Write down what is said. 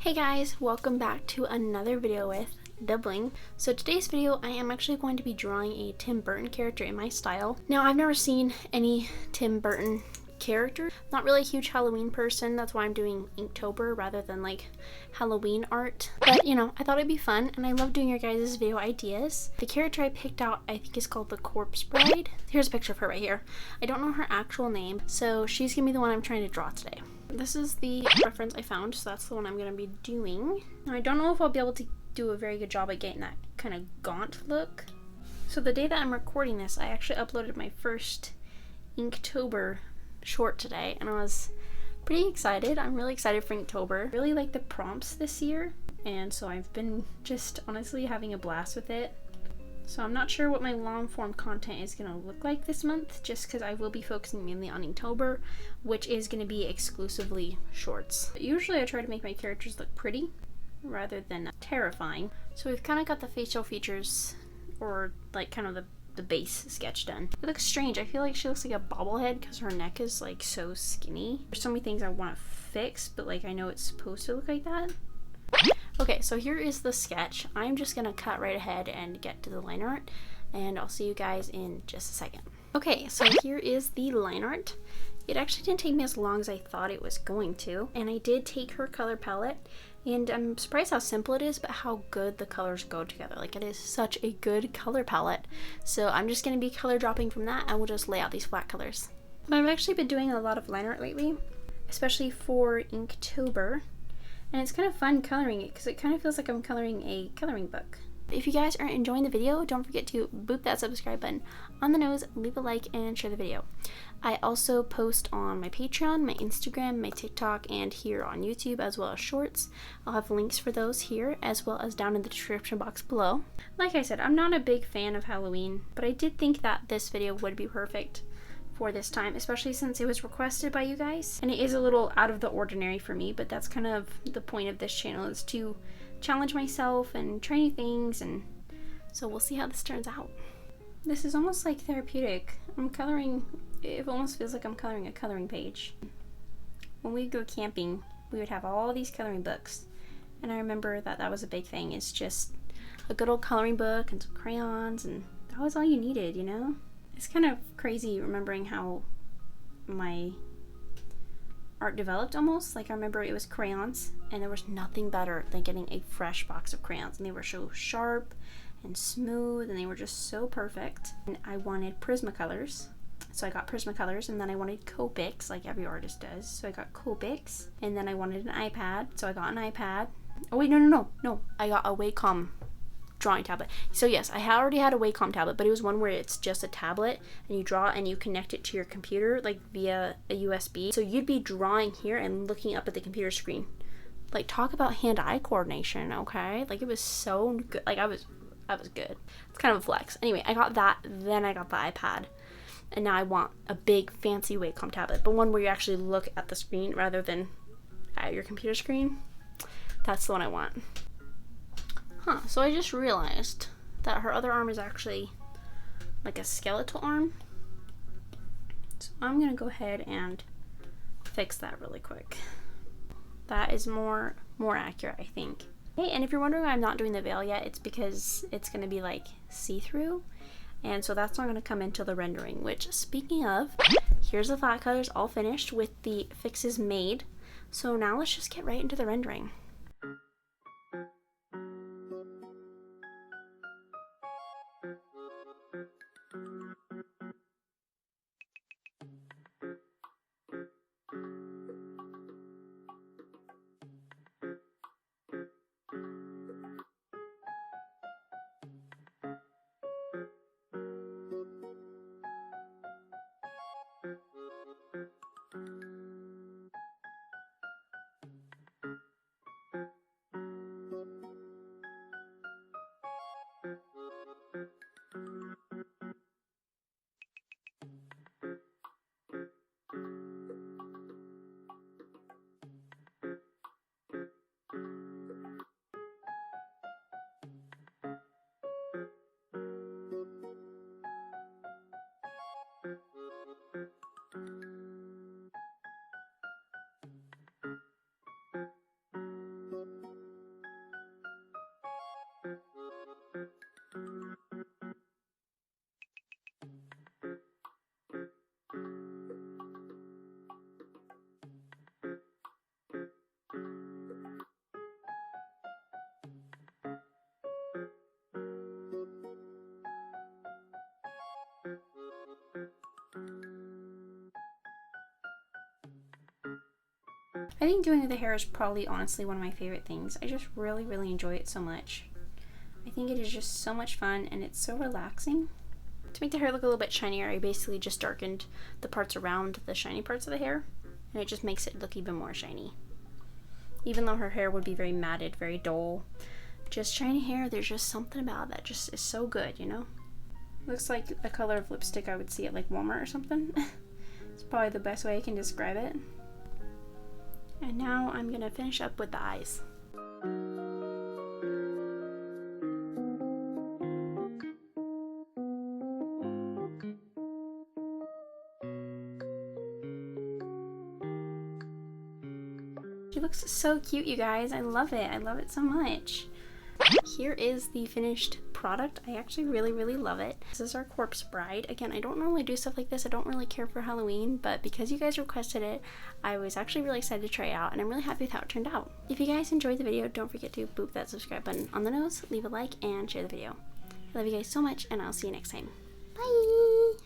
Hey guys, welcome back to another video with Doubling. So today's video I am actually going to be drawing a Tim Burton character in my style. Now I've never seen any Tim Burton character. Not really a huge Halloween person, that's why I'm doing Inktober rather than like Halloween art. But you know, I thought it'd be fun and I love doing your guys' video ideas. The character I picked out I think is called the Corpse Bride. Here's a picture of her right here. I don't know her actual name, so she's gonna be the one I'm trying to draw today. This is the reference I found, so that's the one I'm going to be doing. Now, I don't know if I'll be able to do a very good job at getting that kind of gaunt look. So the day that I'm recording this, I actually uploaded my first Inktober short today, and I was pretty excited. I'm really excited for Inktober. I really like the prompts this year, and so I've been just honestly having a blast with it. So I'm not sure what my long form content is going to look like this month, just because I will be focusing mainly on Inktober, which is going to be exclusively shorts. Usually I try to make my characters look pretty rather than terrifying. So we've kind of got the facial features, or like kind of the base sketch done. It looks strange. I feel like she looks like a bobblehead because her neck is like so skinny. There's so many things I want to fix, but like I know it's supposed to look like that. Okay, so here is the sketch. I'm just gonna cut right ahead and get to the line art, and I'll see you guys in just a second. Okay, so here is the line art. It actually didn't take me as long as I thought it was going to, and I did take her color palette, and I'm surprised how simple it is, but how good the colors go together. Like, it is such a good color palette. So I'm just gonna be color dropping from that, and we'll just lay out these flat colors. I've actually been doing a lot of line art lately, especially for Inktober. And it's kind of fun coloring it because it kind of feels like I'm coloring a coloring book. If you guys are enjoying the video, don't forget to boop that subscribe button on the nose, leave a like, and share the video. I also post on my Patreon, my Instagram, my TikTok, and here on YouTube, as well as shorts. I'll have links for those here, as well as down in the description box below. Like I said, I'm not a big fan of Halloween, but I did think that this video would be perfect for this time, especially since it was requested by you guys, and it is a little out of the ordinary for me, but that's kind of the point of this channel, is to challenge myself and try new things, and so we'll see how this turns out. This is almost like therapeutic. I'm coloring, it almost feels like I'm coloring a coloring page. When we go camping, we would have all these coloring books, and I remember that was a big thing. It's just a good old coloring book and some crayons, and that was all you needed, you know? It's kind of crazy remembering how my art developed almost. Like, I remember it was crayons, and there was nothing better than getting a fresh box of crayons, and they were so sharp and smooth, and they were just so perfect. And I wanted Prismacolors, so I got Prismacolors, and then I wanted Copics, like every artist does, so I got Copics, and then I wanted an iPad, so I got an iPad. Oh wait, no, I got a Wacom drawing tablet. So yes, I already had a Wacom tablet, but it was one where it's just a tablet and you draw and you connect it to your computer like via a USB. So you'd be drawing here and looking up at the computer screen. Like, talk about hand-eye coordination, okay? Like, it was so good. Like, I was good. It's kind of a flex. Anyway, I got that, then I got the iPad. And now I want a big fancy Wacom tablet, but one where you actually look at the screen rather than at your computer screen. That's the one I want. Huh, so I just realized that her other arm is actually like a skeletal arm. So I'm gonna go ahead and fix that really quick. That is more accurate, I think. Hey, and if you're wondering why I'm not doing the veil yet, it's because it's gonna be like see-through, and so that's not gonna come into the rendering, which, speaking of, here's the flat colors all finished with the fixes made. So now let's just get right into the rendering. I think doing the hair is probably honestly one of my favorite things. I just really, really enjoy it so much. I think it is just so much fun and it's so relaxing. To make the hair look a little bit shinier, I basically just darkened the parts around the shiny parts of the hair, and it just makes it look even more shiny. Even though her hair would be very matted, very dull, just shiny hair, there's just something about that just is so good, you know? Looks like a color of lipstick I would see at like Walmart or something. It's probably the best way I can describe it. And now I'm gonna finish up with the eyes. She looks so cute, you guys. I love it. I love it so much. Here is the finished product. I actually really, really love it. This is our corpse bride. Again, I don't normally do stuff like this. I don't really care for Halloween, but because you guys requested it, I was actually really excited to try it out, and I'm really happy with how it turned out. If you guys enjoyed the video, don't forget to boop that subscribe button on the nose, leave a like, and share the video. I love you guys so much, and I'll see you next time. Bye!